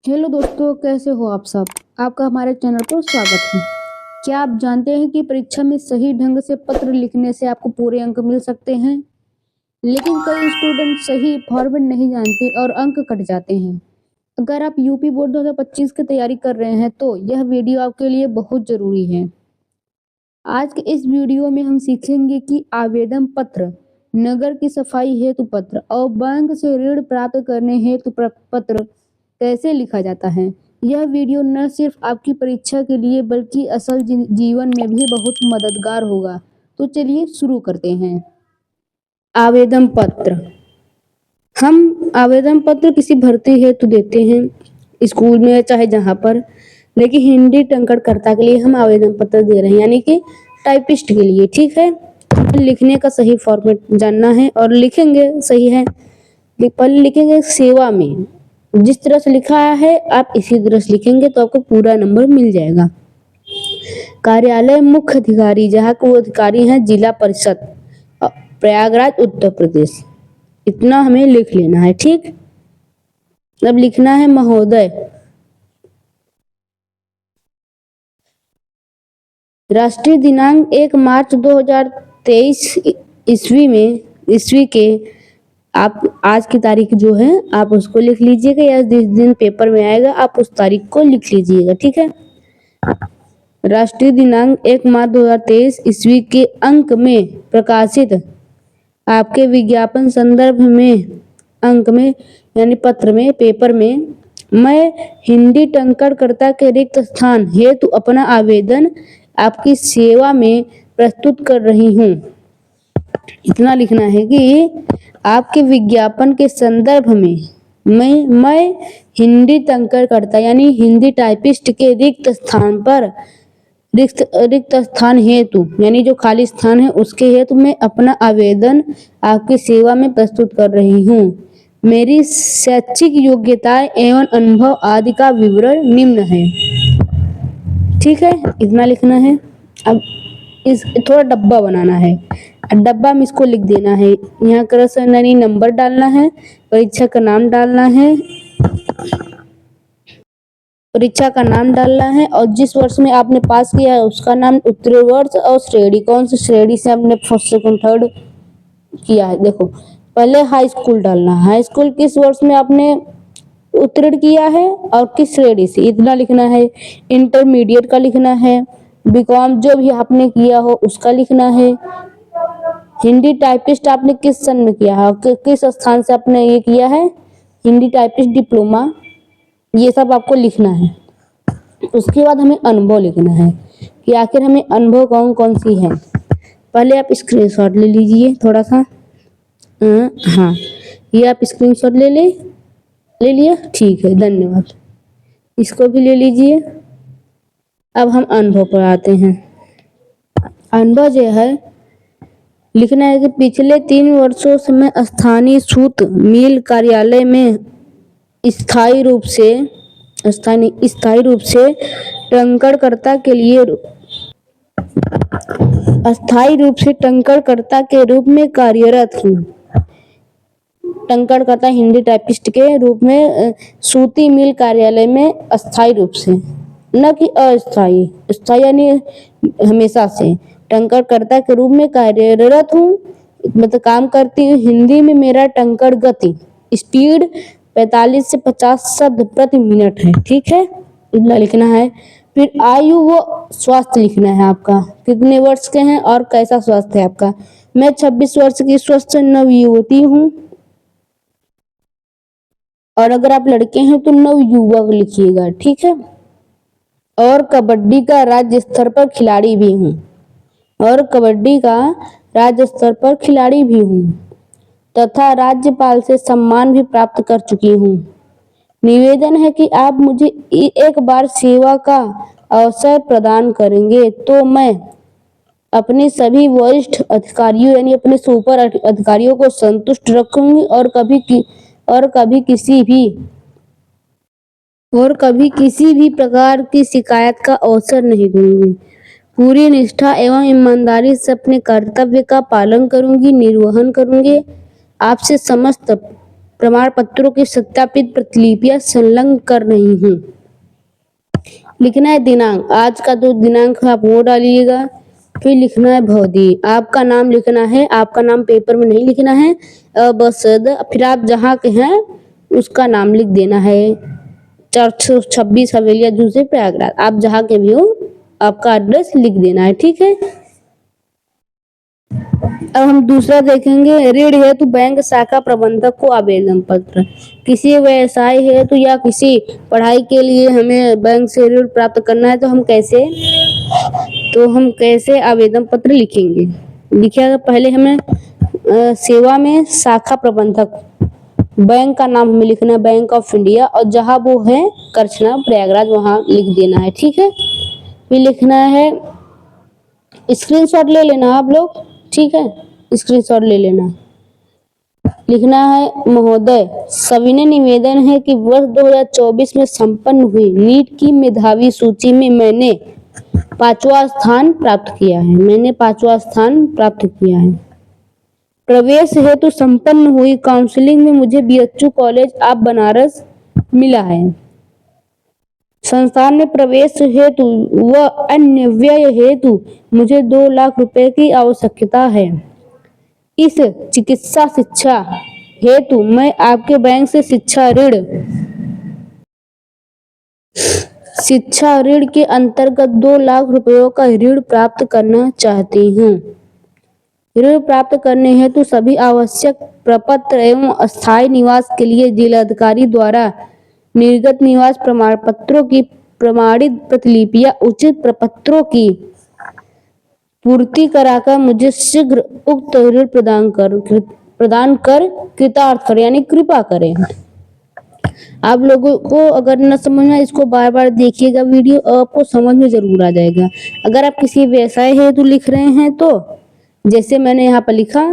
Hello दोस्तों, कैसे हो आप सब। आपका हमारे चैनल पर स्वागत है। क्या आप जानते हैं कि परीक्षा में सही ढंग से पत्र लिखने से आपको पूरे अंक मिल सकते हैं। लेकिन कई स्टूडेंट सही फॉर्मेट नहीं जानते और अंक कट जाते हैं। अगर आप यूपी बोर्ड 2025 की तैयारी कर रहे हैं तो यह वीडियो आपके लिए बहुत जरूरी है। आज के इस वीडियो में हम सीखेंगे कि आवेदन पत्र, नगर की सफाई हेतु पत्र और बैंक से ऋण प्राप्त करने हेतु पत्र कैसे लिखा जाता है। यह वीडियो न सिर्फ आपकी परीक्षा के लिए बल्कि असल जीवन में भी बहुत मददगार होगा। तो चलिए शुरू करते हैं। आवेदन पत्र। हम आवेदन पत्र किसी भर्ती हेतु देते हैं स्कूल में चाहे जहाँ पर, लेकिन हिंदी टंकणकर्ता के लिए हम आवेदन पत्र दे रहे हैं, यानी कि टाइपिस्ट के लिए। ठीक है, लिखने का सही फॉर्मेट जानना है और लिखेंगे सही है। पहले लिखेंगे सेवा में, जिस तरह से लिखा है आप इसी तरह से लिखेंगे तो आपको पूरा नंबर मिल जाएगा। कार्यालय मुख्य अधिकारी, जहाँ को अधिकारी हैं जिला परिषद, प्रयागराज उत्तर प्रदेश। इतना हमें लिख लेना है। ठीक, अब लिखना है महोदय। राष्ट्रीय दिनांक 1 मार्च 2023 ईस्वी के आप आज की तारीख जो है आप उसको लिख लीजिएगा, या जिस दिन पेपर में आएगा आप उस तारीख को लिख लीजिएगा। ठीक है, राष्ट्रीय दिनांक 1 मार्च 2023 ईस्वी के अंक में प्रकाशित आपके विज्ञापन संदर्भ में अंक में यानी पत्र में, पेपर में, मैं हिंदी टंकणकर्ता के रिक्त स्थान हेतु अपना आवेदन आपकी सेवा में प्रस्तुत कर रही हूँ। इतना लिखना है कि आपके विज्ञापन के संदर्भ में मैं हिंदी टंकणकर्ता यानी हिंदी टाइपिस्ट के रिक्त स्थान हेतु यानी जो खाली स्थान है उसके हेतु मैं अपना आवेदन आपकी सेवा में प्रस्तुत कर रही हूँ। मेरी शैक्षिक योग्यताएं एवं अनुभव आदि का विवरण निम्न है। ठीक है, इतना लिखना है। अब इस थोड़ा डब्बा बनाना है, डब्बा में इसको लिख देना है। यहाँ क्रमशः नंबर डालना है, परीक्षा का नाम डालना है, और जिस वर्ष में आपने पास किया है उसका नाम, उत्तीर्ण वर्ष और श्रेणी, कौन सी श्रेणी से आपने फर्स्ट सेकंड थर्ड किया है। देखो पहले हाई स्कूल डालना है, हाई स्कूल किस वर्ष में आपने उत्तीर्ण किया है और किस श्रेणी से, इतना लिखना है। इंटरमीडिएट का लिखना है, बीकॉम जो भी आपने किया हो उसका लिखना है। हिंदी टाइपिस्ट आपने किस सन में किया है, किस स्थान से आपने ये किया है, हिंदी टाइपिस्ट डिप्लोमा, ये सब आपको लिखना है। उसके बाद हमें अनुभव लिखना है कि आखिर हमें अनुभव कौन कौन सी है। पहले आप स्क्रीनशॉट ले लीजिए थोड़ा सा। हाँ, ये आप स्क्रीनशॉट ले लिया। ठीक है, धन्यवाद। इसको भी ले लीजिए। अब हम अनुभव पर आते हैं। अनुभव जो है लिखना है कि पिछले 3 वर्षों से मैं स्थानीय सूत मिल कार्यालय में स्थायी रूप से टंकणकर्ता के रूप में कार्यरत हूँ। टंकणकर्ता हिंदी टाइपिस्ट के रूप में सूती मिल कार्यालय में अस्थायी रूप से, न कि अस्थायी। स्थायी यानी हमेशा से। टंकणकर्ता के रूप में कार्यरत हूँ, मतलब काम करती हूँ। हिंदी में मेरा टंकण गति स्पीड 45 से 50 शब्द प्रति मिनट है। ठीक है, इतना लिखना है। फिर आयु व स्वास्थ्य लिखना है आपका, कितने वर्ष के हैं और कैसा स्वास्थ्य है आपका। मैं 26 वर्ष की स्वस्थ नवयुवती हूँ, और अगर आप लड़के हैं तो नवयुवक लिखिएगा। ठीक है, और कबड्डी का राज्य स्तर पर खिलाड़ी भी हूँ, तथा राज्यपाल से सम्मान भी प्राप्त कर चुकी हूँ। निवेदन है कि आप मुझे एक बार सेवा का अवसर प्रदान करेंगे तो मैं अपने सभी वरिष्ठ अधिकारियों यानी अपने सुपर अधिकारियों को संतुष्ट रखूंगी और कभी किसी भी प्रकार की शिकायत का अवसर नहीं दूंगी। पूरी निष्ठा एवं ईमानदारी से अपने कर्तव्य का पालन करूंगी, निर्वहन करूंगी। आपसे समस्त प्रमाण पत्रों की सत्यापित प्रतिलिपियां संलग्न कर रही हूँ। लिखना है दिनांक, आज का जो दिनांक है आप वो डालिएगा। फिर लिखना है भौदी, आपका नाम लिखना है, आपका नाम पेपर में नहीं लिखना है। बस फिर आप जहाँ के हैं उसका नाम लिख देना है। 426 हवेलिया जूसे प्रयागराज, आप जहाँ के भी हो आपका एड्रेस लिख देना है, ठीक है। अब हम दूसरा देखेंगे, ऋण हेतु बैंक शाखा प्रबंधक को आवेदन पत्र। किसी व्यवसाय हेतु या किसी पढ़ाई के लिए हमें बैंक से ऋण प्राप्त करना है तो हम कैसे आवेदन पत्र लिखेंगे। लिखिएगा, पहले हमें सेवा में शाखा प्रबंधक, बैंक का नाम हमें लिखना है बैंक ऑफ इंडिया, और जहाँ वो है करछना प्रयागराज वहाँ लिख देना है, ठीक है। फिर लिखना है, स्क्रीनशॉट ले लेना आप लोग, ठीक है, स्क्रीनशॉट ले लेना। लिखना है, महोदय सविनय निवेदन है कि वर्ष 2024 में संपन्न हुई नीट की मेधावी सूची में मैंने 5वां स्थान प्राप्त किया है। प्रवेश हेतु संपन्न हुई काउंसलिंग में मुझे बीएचयू कॉलेज ऑफ बनारस मिला है। संस्थान में प्रवेश हेतु व अन्य व्यय हेतु मुझे 2 लाख रुपए की आवश्यकता है। इस चिकित्सा शिक्षा हेतु मैं आपके बैंक से शिक्षा ऋण के अंतर्गत 2 लाख रुपयों का ऋण प्राप्त करना चाहती हूँ। ऋण प्राप्त करने हेतु सभी आवश्यक प्रपत्र एवं अस्थायी निवास के लिए जिलाधिकारी द्वारा निर्गत निवास प्रमाण पत्रों की प्रमाणित प्रतिलिपियां उचित प्रपत्रों की पूर्ति कराकर मुझे शीघ्र उक्त ऋण प्रदान कर कृतार्थ कर, यानी कृपा करें। आप लोगों को अगर न समझ में, इसको बार बार देखिएगा वीडियो, आपको समझ में जरूर आ जाएगा। अगर आप किसी व्यवसाय हेतु लिख रहे हैं तो जैसे मैंने यहाँ पर लिखा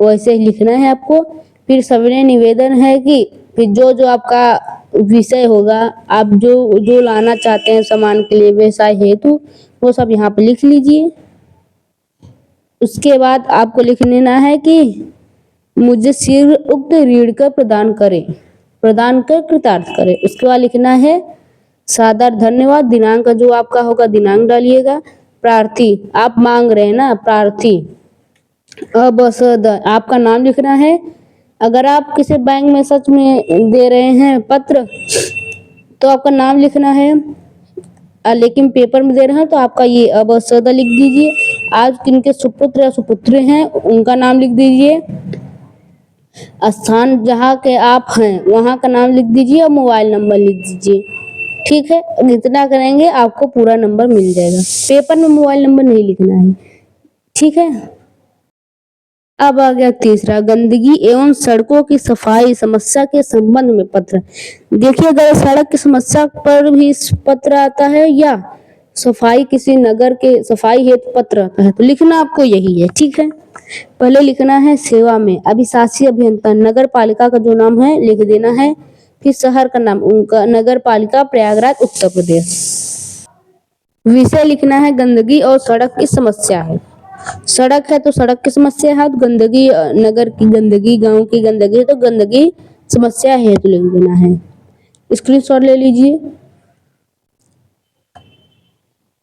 वैसे ही लिखना है आपको। फिर सविनय निवेदन है कि फिर जो आपका विषय होगा, आप जो लाना चाहते हैं सामान के लिए व्यवसाय हेतु, वो सब यहाँ पर लिख लीजिए। उसके बाद आपको लिख लेना है कि मुझे शीघ्र उक्त ऋण का प्रदान कर कृतार्थ करें। उसके बाद लिखना है सादर धन्यवाद। दिनांक जो आपका होगा दिनांक डालिएगा। प्रार्थी आप मांग रहे हैं ना, प्रार्थी। अब आपका नाम लिखना है। अगर आप किसी बैंक में सच में दे रहे हैं पत्र तो आपका नाम लिखना है, लेकिन पेपर में दे रहे हैं तो आपका ये अब सदा लिख दीजिए। आज किनके सुपुत्र या सुपुत्री हैं उनका नाम लिख दीजिए। स्थान जहाँ के आप हैं वहाँ का नाम लिख दीजिए और मोबाइल नंबर लिख दीजिए, ठीक है। इतना करेंगे आपको पूरा नंबर मिल जाएगा। पेपर में मोबाइल नंबर नहीं लिखना है, ठीक है। अब आ गया तीसरा, गंदगी एवं सड़कों की सफाई समस्या के संबंध में पत्र। देखिए, अगर सड़क की समस्या पर भी पत्र आता है या सफाई किसी नगर के सफाई हेतु पत्र आता है तो लिखना आपको यही है, ठीक है। पहले लिखना है सेवा में अभिशासी अभियंता, नगर पालिका का जो नाम है लिख देना है। फिर शहर का नाम, उनका नगर पालिका प्रयागराज उत्तर प्रदेश। विषय लिखना है गंदगी और सड़क की समस्या है। सड़क है तो सड़क की समस्या है, गंदगी नगर की गंदगी, गांव की गंदगी तो गंदगी समस्या है तो लिख देना है। स्क्रीनशॉट ले लीजिए।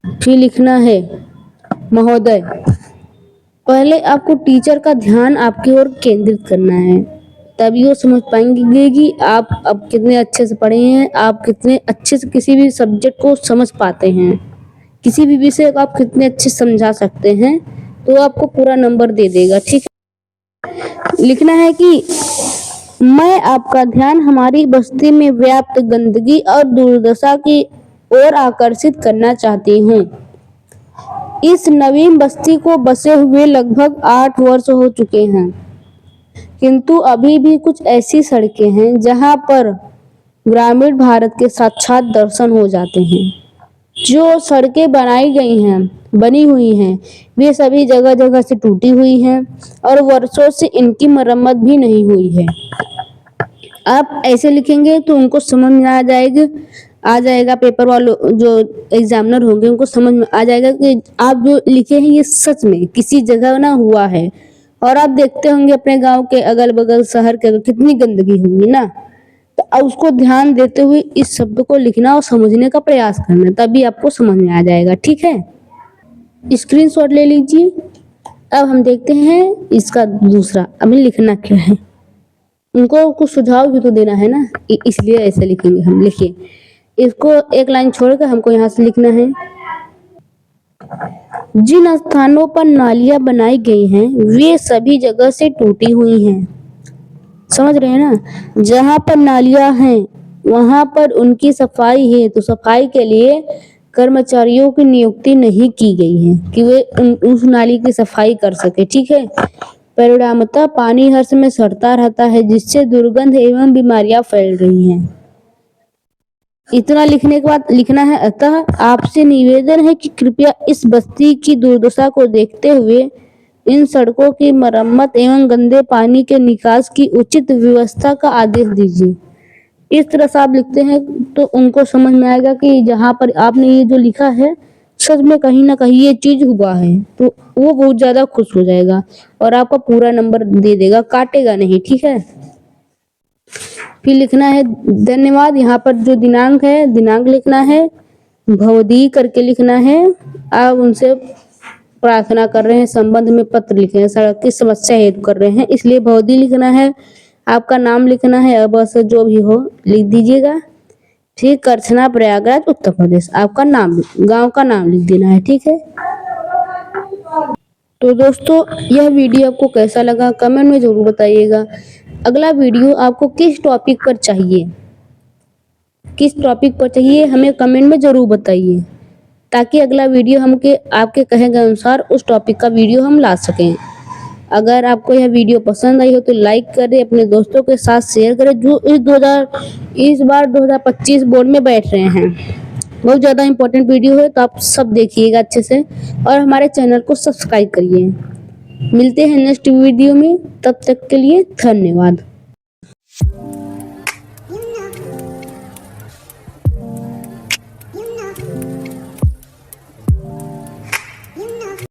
फिर लिखना है महोदय, पहले आपको टीचर का ध्यान आपकी ओर केंद्रित करना है, तभी वो समझ पाएंगे कि आप अब कितने अच्छे से पढ़े हैं, आप कितने अच्छे से किसी भी सब्जेक्ट को समझ पाते हैं, किसी भी विषय को आप कितने अच्छे समझा सकते हैं, तो आपको पूरा नंबर दे देगा, ठीक है। लिखना है कि मैं आपका ध्यान हमारी बस्ती में व्याप्त गंदगी और दुर्दशा की ओर आकर्षित करना चाहती हूँ। इस नवीन बस्ती को बसे हुए लगभग 8 वर्ष हो चुके हैं, किंतु अभी भी कुछ ऐसी सड़कें हैं जहां पर ग्रामीण भारत के साक्षात दर्शन हो जाते हैं। जो सड़कें बनी हुई हैं वे सभी जगह जगह से टूटी हुई हैं और वर्षों से इनकी मरम्मत भी नहीं हुई है। आप ऐसे लिखेंगे तो उनको समझ में आ जाएगा पेपर वालों जो एग्जामिनर होंगे उनको समझ में आ जाएगा कि आप जो लिखे हैं ये सच में किसी जगह ना हुआ है और आप देखते होंगे अपने गांव के अगल बगल शहर के कितनी गंदगी होगी ना। तो अब उसको ध्यान देते हुए इस शब्द को लिखना और समझने का प्रयास करना, तभी आपको समझ में आ जाएगा। ठीक है, स्क्रीनशॉट ले लीजिए। अब हम देखते हैं इसका दूसरा, अभी लिखना क्या है। उनको कुछ सुझाव भी तो देना है ना, इसलिए ऐसे लिखेंगे हम। लिखिए, इसको एक लाइन छोड़कर हमको यहाँ से लिखना है। जिन स्थानों पर नालियां बनाई गई हैं वे सभी जगह से टूटी हुई हैं। समझ रहे हैं ना, जहां पर नालियां हैं वहां पर उनकी सफाई है, तो सफाई के लिए कर्मचारियों की नियुक्ति नहीं की गई है कि वे उस नाली की सफाई कर सके। ठीक है, परिणामतः पानी हर समय सड़ता रहता है जिससे दुर्गंध एवं बीमारियां फैल रही हैं। इतना लिखने के बाद लिखना है, अतः आपसे निवेदन है कि कृपया इस बस्ती की दुर्दशा को देखते हुए इन सड़कों की मरम्मत एवं गंदे पानी के निकास की उचित व्यवस्था का आदेश दीजिए। इस तरह से आप लिखते हैं तो उनको समझ में आएगा कि जहाँ पर आपने ये जो लिखा है सच में कहीं ना कहीं ये चीज हुआ है, तो वो बहुत ज्यादा खुश हो जाएगा और आपका पूरा नंबर दे देगा, काटेगा नहीं। ठीक है, फिर लिखना है धन्यवाद। यहाँ पर जो दिनांक है, दिनांक लिखना है, भवदी करके लिखना है। आप उनसे प्रार्थना कर रहे हैं, संबंध में पत्र लिखे हैं, सड़क की समस्या हेतु कर रहे हैं, इसलिए भवदी लिखना है। आपका नाम लिखना है, अब से जो भी हो लिख दीजिएगा। ठीक, करछना प्रयागराज उत्तर प्रदेश, आपका नाम, गांव का नाम लिख देना है। ठीक है, तो दोस्तों यह वीडियो आपको कैसा लगा कमेंट में जरूर बताइएगा। अगला वीडियो आपको किस टॉपिक पर चाहिए, किस टॉपिक पर चाहिए हमें कमेंट में जरूर बताइए, ताकि अगला वीडियो हम के आपके कहे गए अनुसार उस टॉपिक का वीडियो हम ला सकें। अगर आपको यह वीडियो पसंद आई हो तो लाइक करें, अपने दोस्तों के साथ शेयर करें जो इस बार 2025 बोर्ड में बैठ रहे हैं। बहुत ज़्यादा इंपॉर्टेंट वीडियो है, तो आप सब देखिएगा अच्छे से और हमारे चैनल को सब्सक्राइब करिए। मिलते हैं नेक्स्ट वीडियो में, तब तक के लिए धन्यवाद।